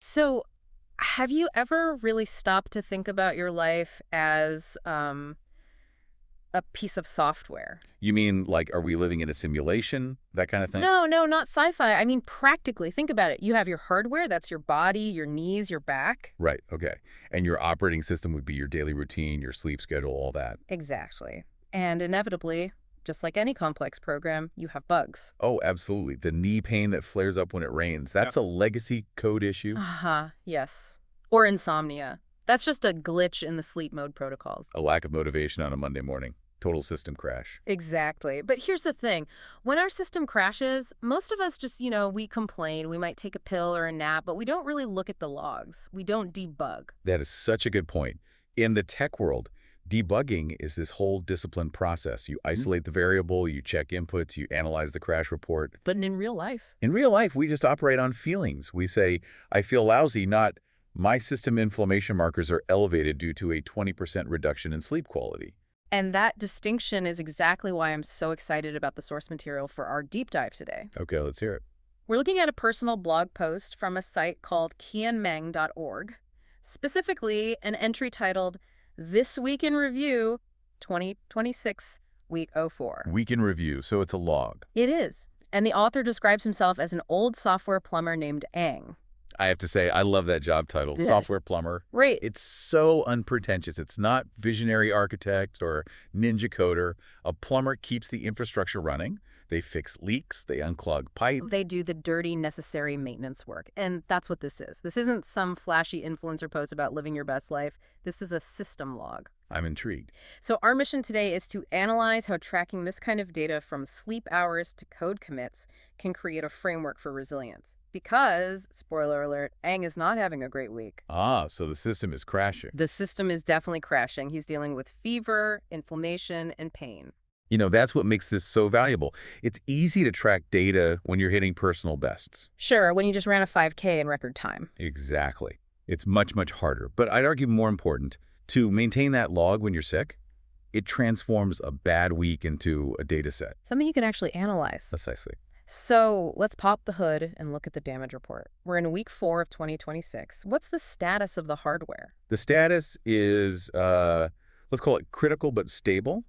So, have you ever really stopped to think about your life as a piece of software? You mean, like, are we living in a simulation? That kind of thing? No, no, not sci-fi. I mean, practically. Think about it. You have your hardware, that's your body, your knees, your back. Right, okay. And your operating system would be your daily routine, your sleep schedule, all that. Exactly. And inevitably, just like any complex program, you have bugs. Oh, absolutely. The knee pain that flares up when it rains, Yep. that's a legacy code issue. Uh-huh, yes. Or insomnia. That's just a glitch in the sleep mode protocols. A lack of motivation on a Monday morning. Total system crash. Exactly. But here's the thing. When our system crashes, most of us just, we complain. We might take a pill or a nap, but we don't really look at the logs. We don't debug. That is such a good point. In the tech world, debugging is this whole disciplined process. You isolate the variable, you check inputs, you analyze the crash report. But in real life. In real life, we just operate on feelings. We say, I feel lousy, not my system inflammation markers are elevated due to a 20% reduction in sleep quality. And that distinction is exactly why I'm so excited about the source material for our deep dive today. Okay, let's hear it. We're looking at a personal blog post from a site called qianmeng.org, specifically an entry titled This Week in Review 2026, Week 04. Week in review, so it's a log. It is. And the author describes himself as an old software plumber named Ang. I have to say, I love that job title, Yeah. software plumber. Right. It's so unpretentious. It's not visionary architect or ninja coder. A plumber keeps the infrastructure running. They fix leaks, they unclog pipe. They do the dirty, necessary maintenance work. And that's what this is. This isn't some flashy influencer post about living your best life. This is a system log. I'm intrigued. So our mission today is to analyze how tracking this kind of data from sleep hours to code commits can create a framework for resilience. Because, spoiler alert, Aang is not having a great week. Ah, so the system is crashing. The system is definitely crashing. He's dealing with fever, inflammation, and pain. You know, that's what makes this so valuable. It's easy to track data when you're hitting personal bests. Sure, when you just ran a 5K in record time. Exactly. It's much, much harder. But I'd argue more important, to maintain that log when you're sick, it transforms a bad week into a data set. Something you can actually analyze. Precisely. So let's pop the hood and look at the damage report. We're in week 4 of 2026. What's the status of the hardware? The status is, let's call it critical but stable.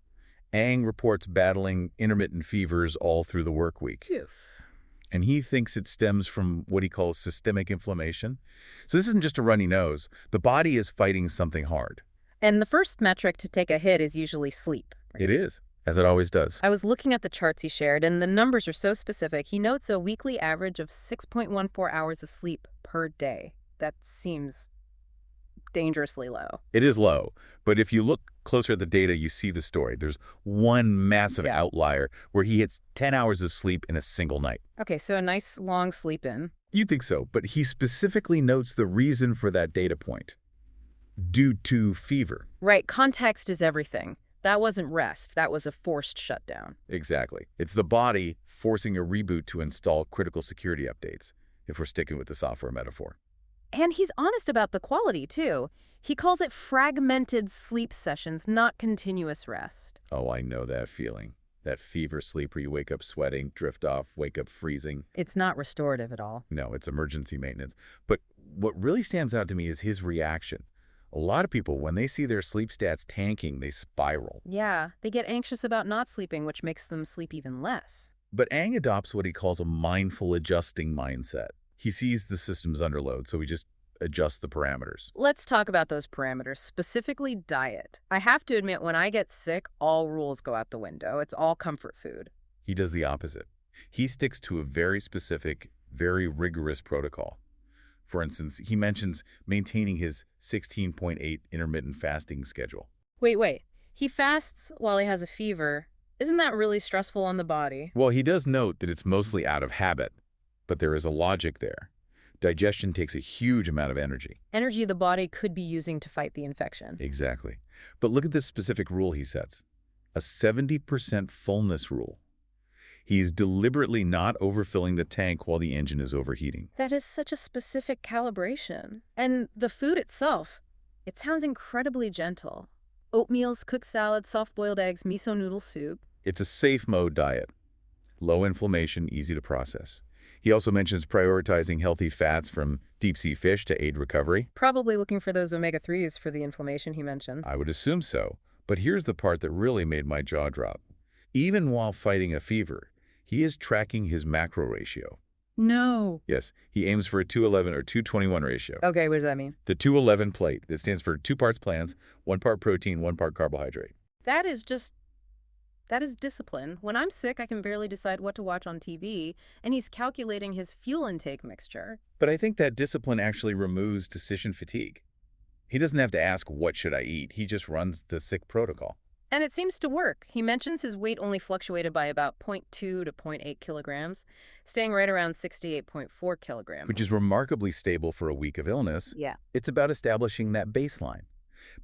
Ang reports battling intermittent fevers all through the work week. Phew. And he thinks it stems from what he calls systemic inflammation. So this isn't just a runny nose. The body is fighting something hard. And the first metric to take a hit is usually sleep. It is, as it always does. I was looking at the charts he shared, and the numbers are so specific. He notes a weekly average of 6.14 hours of sleep per day. That seems dangerously low. It is low, but if you look closer at the data, you see the story. There's one massive Yeah. outlier where he hits 10 hours of sleep in a single night. Okay, so a nice long sleep in. You'd think so, but he specifically notes the reason for that data point. Due to fever. Right, context is everything. That wasn't rest. That was a forced shutdown. Exactly. It's the body forcing a reboot to install critical security updates, if we're sticking with the software metaphor. And he's honest about the quality, too. He calls it fragmented sleep sessions, not continuous rest. Oh, I know that feeling. That fever sleep where you wake up sweating, drift off, wake up freezing. It's not restorative at all. No, it's emergency maintenance. But what really stands out to me is his reaction. A lot of people, when they see their sleep stats tanking, they spiral. Yeah, they get anxious about not sleeping, which makes them sleep even less. But Ang adopts what he calls a mindful adjusting mindset. He sees the system's underload, so he just adjusts the parameters. Let's talk about those parameters, specifically diet. I have to admit, when I get sick, all rules go out the window. It's all comfort food. He does the opposite. He sticks to a very specific, very rigorous protocol. For instance, he mentions maintaining his 16.8 intermittent fasting schedule. Wait. He fasts while he has a fever. Isn't that really stressful on the body? Well, he does note that it's mostly out of habit, but there is a logic there. Digestion takes a huge amount of energy. Energy the body could be using to fight the infection. Exactly. But look at this specific rule he sets. A 70% fullness rule. He's deliberately not overfilling the tank while the engine is overheating. That is such a specific calibration. And the food itself, it sounds incredibly gentle. Oatmeals, cooked salads, soft-boiled eggs, miso noodle soup. It's a safe mode diet. Low inflammation, easy to process. He also mentions prioritizing healthy fats from deep-sea fish to aid recovery. Probably looking for those omega-3s for the inflammation he mentioned. I would assume so. But here's the part that really made my jaw drop. Even while fighting a fever, he is tracking his macro ratio. No. Yes, he aims for a 211 or 221 ratio. Okay, what does that mean? The 211 plate, that stands for 2 parts plants, 1 part protein, 1 part carbohydrate. That is discipline. When I'm sick, I can barely decide what to watch on TV, and he's calculating his fuel intake mixture. But I think that discipline actually removes decision fatigue. He doesn't have to ask, what should I eat? He just runs the sick protocol. And it seems to work. He mentions his weight only fluctuated by about 0.2 to 0.8 kilograms, staying right around 68.4 kilograms. Which is remarkably stable for a week of illness. Yeah. It's about establishing that baseline.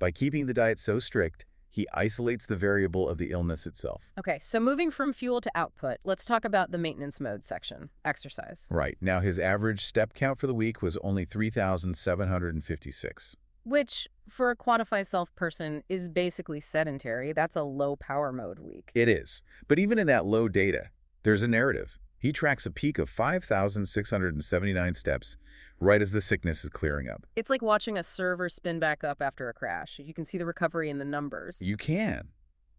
By keeping the diet so strict, he isolates the variable of the illness itself. Okay, so moving from fuel to output, let's talk about the maintenance mode section, exercise. Right. Now, his average step count for the week was only 3,756. Which, for a quantified self person, is basically sedentary. That's a low power mode week. It is. But even in that low data, there's a narrative. He tracks a peak of 5,679 steps right as the sickness is clearing up. It's like watching a server spin back up after a crash. You can see the recovery in the numbers. You can.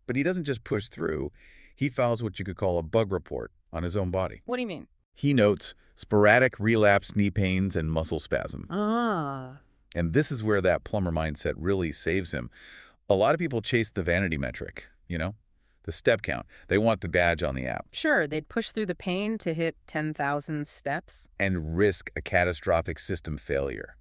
But he doesn't just push through. He files what you could call a bug report on his own body. What do you mean? He notes sporadic relapse knee pains and muscle spasm. Ah. And this is where that plumber mindset really saves him. A lot of people chase the vanity metric, the step count. They want the badge on the app. Sure, they'd push through the pain to hit 10,000 steps. And risk a catastrophic system failure.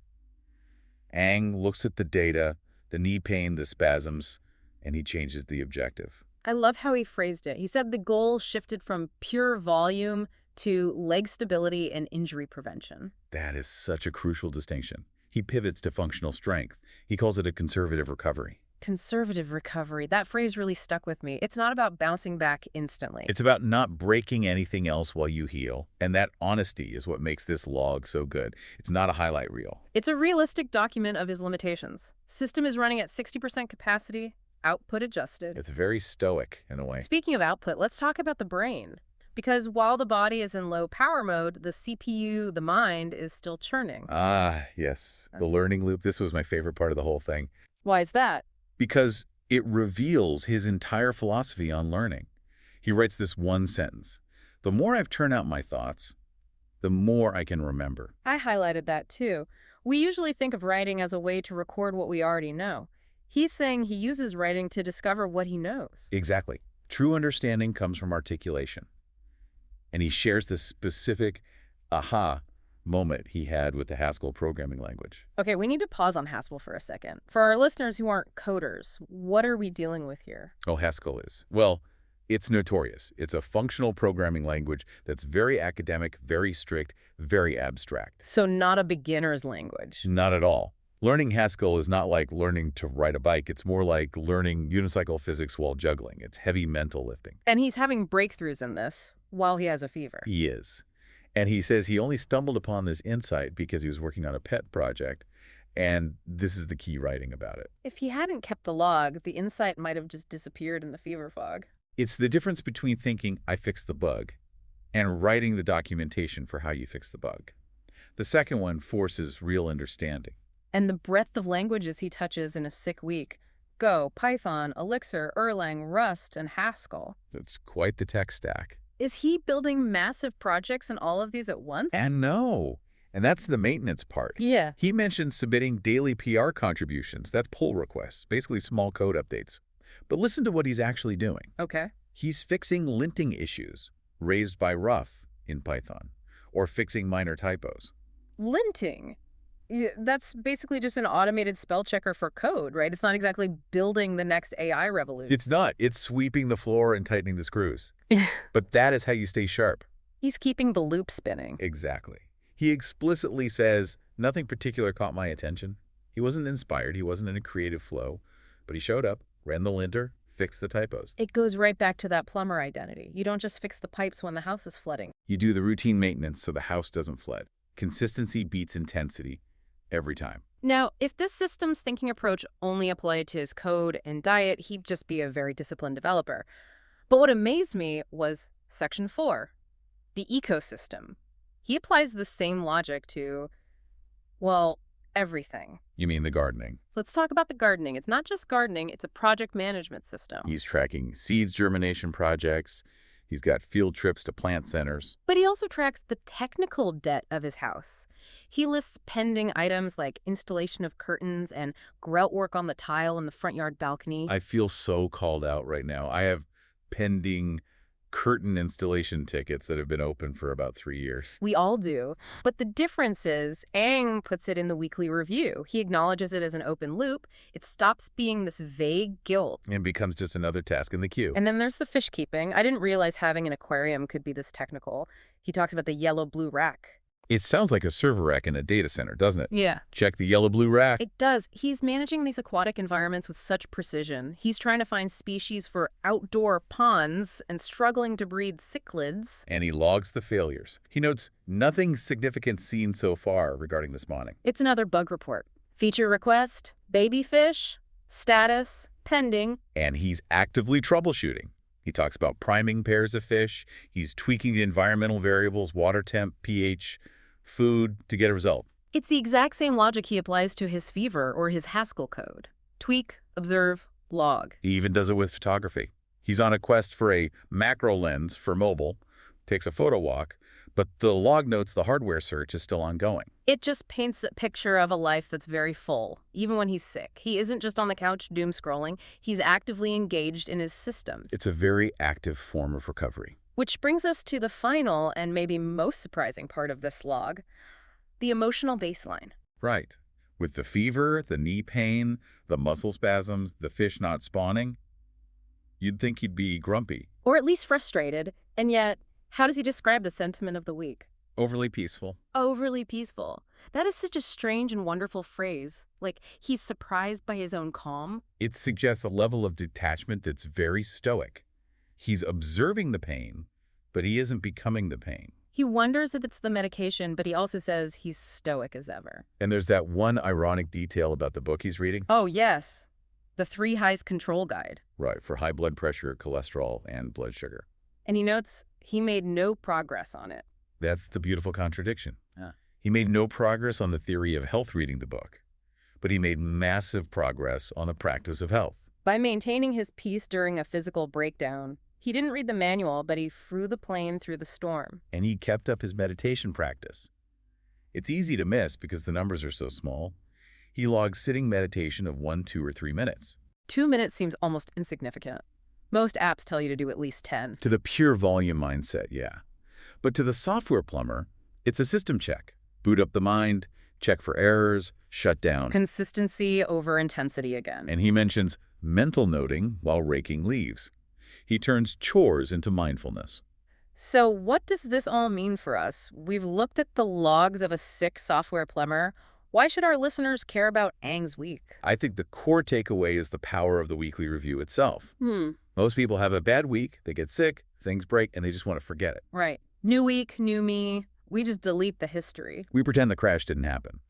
Ang looks at the data, the knee pain, the spasms, and he changes the objective. I love how he phrased it. He said the goal shifted from pure volume to leg stability and injury prevention. That is such a crucial distinction. He pivots to functional strength. He calls it a conservative recovery. Conservative recovery. That phrase really stuck with me. It's not about bouncing back instantly. It's about not breaking anything else while you heal. And that honesty is what makes this log so good. It's not a highlight reel. It's a realistic document of his limitations. System is running at 60% capacity, output adjusted. It's very stoic in a way. Speaking of output, let's talk about the brain. Because while the body is in low power mode, the CPU, the mind, is still churning. Ah, yes. The learning loop. This was my favorite part of the whole thing. Why is that? Because it reveals his entire philosophy on learning. He writes this one sentence. The more I've turned out my thoughts, the more I can remember. I highlighted that too. We usually think of writing as a way to record what we already know. He's saying he uses writing to discover what he knows. Exactly. True understanding comes from articulation. And he shares this specific aha moment he had with the Haskell programming language. Okay, we need to pause on Haskell for a second. For our listeners who aren't coders, what are we dealing with here? Oh, Haskell is. Well, it's notorious. It's a functional programming language that's very academic, very strict, very abstract. So not a beginner's language. Not at all. Learning Haskell is not like learning to ride a bike. It's more like learning unicycle physics while juggling. It's heavy mental lifting. And he's having breakthroughs in this while he has a fever. He is. And he says he only stumbled upon this insight because he was working on a pet project. And this is the key writing about it. If he hadn't kept the log, the insight might have just disappeared in the fever fog. It's the difference between thinking, I fixed the bug, and writing the documentation for how you fix the bug. The second one forces real understanding. And the breadth of languages he touches in a sick week. Go, Python, Elixir, Erlang, Rust, and Haskell. It's quite the tech stack. Is he building massive projects in all of these at once? And no. And that's the maintenance part. Yeah. He mentioned submitting daily PR contributions. That's pull requests, basically small code updates. But listen to what he's actually doing. Okay. He's fixing linting issues raised by rough in Python, or fixing minor typos. Linting. That's basically just an automated spell checker for code, right? It's not exactly building the next AI revolution. It's not. It's sweeping the floor and tightening the screws. But that is how you stay sharp. He's keeping the loop spinning. Exactly. He explicitly says, nothing particular caught my attention. He wasn't inspired. He wasn't in a creative flow. But he showed up, ran the linter, fixed the typos. It goes right back to that plumber identity. You don't just fix the pipes when the house is flooding. You do the routine maintenance so the house doesn't flood. Consistency beats intensity every time. Now, if this systems thinking approach only applied to his code and diet, he'd just be a very disciplined developer. But what amazed me was Section 4, the ecosystem. He applies the same logic to, well, everything. You mean the gardening? Let's talk about the gardening. It's not just gardening, it's a project management system. He's tracking seeds germination projects. He's got field trips to plant centers. But he also tracks the technical debt of his house. He lists pending items like installation of curtains and grout work on the tile in the front yard balcony. I feel so called out right now. I have pending curtain installation tickets that have been open for about 3 years. We all do. But the difference is, Aang puts it in the weekly review. He acknowledges it as an open loop. It stops being this vague guilt. And becomes just another task in the queue. And then there's the fish keeping. I didn't realize having an aquarium could be this technical. He talks about the yellow-blue rack. It sounds like a server rack in a data center, doesn't it? Yeah. Check the yellow-blue rack. It does. He's managing these aquatic environments with such precision. He's trying to find species for outdoor ponds and struggling to breed cichlids. And he logs the failures. He notes nothing significant seen so far regarding the spawning. It's another bug report. Feature request, baby fish, status, pending. And he's actively troubleshooting. He talks about priming pairs of fish. He's tweaking the environmental variables, water temp, pH, food, to get a result. It's the exact same logic he applies to his fever or his Haskell code. Tweak, observe, log. He even does it with photography. He's on a quest for a macro lens for mobile, takes a photo walk, but the log notes the hardware search is still ongoing. It just paints a picture of a life that's very full, even when he's sick. He isn't just on the couch doom scrolling. He's actively engaged in his systems. It's a very active form of recovery. Which brings us to the final and maybe most surprising part of this log, the emotional baseline. Right. With the fever, the knee pain, the muscle spasms, the fish not spawning, you'd think he'd be grumpy. Or at least frustrated. And yet, how does he describe the sentiment of the week? Overly peaceful. Overly peaceful. That is such a strange and wonderful phrase. Like, he's surprised by his own calm. It suggests a level of detachment that's very stoic. He's observing the pain, but he isn't becoming the pain. He wonders if it's the medication, but he also says he's stoic as ever. And there's that one ironic detail about the book he's reading. Oh, yes. The 3 Highs Control Guide. Right, for high blood pressure, cholesterol, and blood sugar. And he notes he made no progress on it. That's the beautiful contradiction. He made no progress on the theory of health reading the book, but he made massive progress on the practice of health. By maintaining his peace during a physical breakdown, he didn't read the manual, but he flew the plane through the storm. And he kept up his meditation practice. It's easy to miss because the numbers are so small. He logs sitting meditation of 1, 2, or 3 minutes. 2 minutes seems almost insignificant. Most apps tell you to do at least 10. To the pure volume mindset, yeah. But to the software plumber, it's a system check. Boot up the mind, check for errors, shut down. Consistency over intensity again. And he mentions mental noting while raking leaves. He turns chores into mindfulness. So what does this all mean for us? We've looked at the logs of a sick software plumber. Why should our listeners care about Aang's week? I think the core takeaway is the power of the weekly review itself. Most people have a bad week, they get sick, things break, and they just want to forget it. Right. New week, new me. We just delete the history. We pretend the crash didn't happen.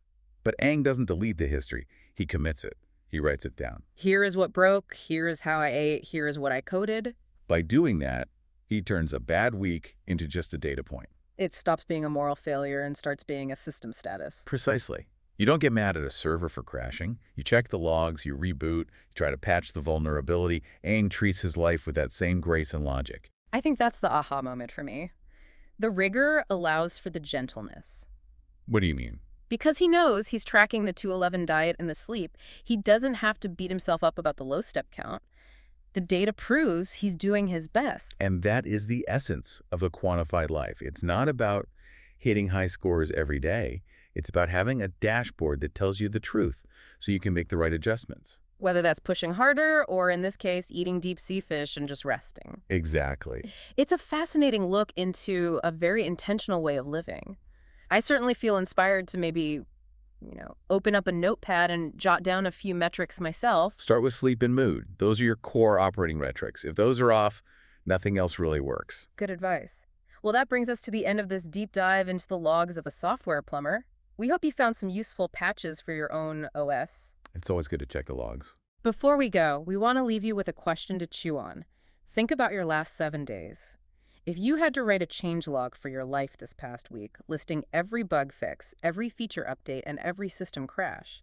But Aang doesn't delete the history. He commits it. He writes it down. Here is what broke. Here is how I ate. Here is what I coded. By doing that, he turns a bad week into just a data point. It stops being a moral failure and starts being a system status. Precisely. You don't get mad at a server for crashing. You check the logs, you reboot, you try to patch the vulnerability. Aang treats his life with that same grace and logic. I think that's the aha moment for me. The rigor allows for the gentleness. What do you mean? Because he knows he's tracking the 211 diet and the sleep, he doesn't have to beat himself up about the low step count. The data proves he's doing his best. And that is the essence of the quantified life. It's not about hitting high scores every day. It's about having a dashboard that tells you the truth so you can make the right adjustments. Whether that's pushing harder or, in this case, eating deep sea fish and just resting. Exactly. It's a fascinating look into a very intentional way of living. I certainly feel inspired to maybe, open up a notepad and jot down a few metrics myself. Start with sleep and mood. Those are your core operating metrics. If those are off, nothing else really works. Good advice. Well, that brings us to the end of this deep dive into the logs of a software plumber. We hope you found some useful patches for your own OS. It's always good to check the logs. Before we go, we want to leave you with a question to chew on. Think about your last 7 days. If you had to write a change log for your life this past week, listing every bug fix, every feature update, and every system crash,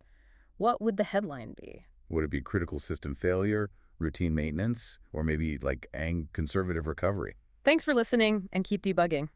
what would the headline be? Would it be critical system failure, routine maintenance, or maybe like conservative recovery? Thanks for listening and keep debugging.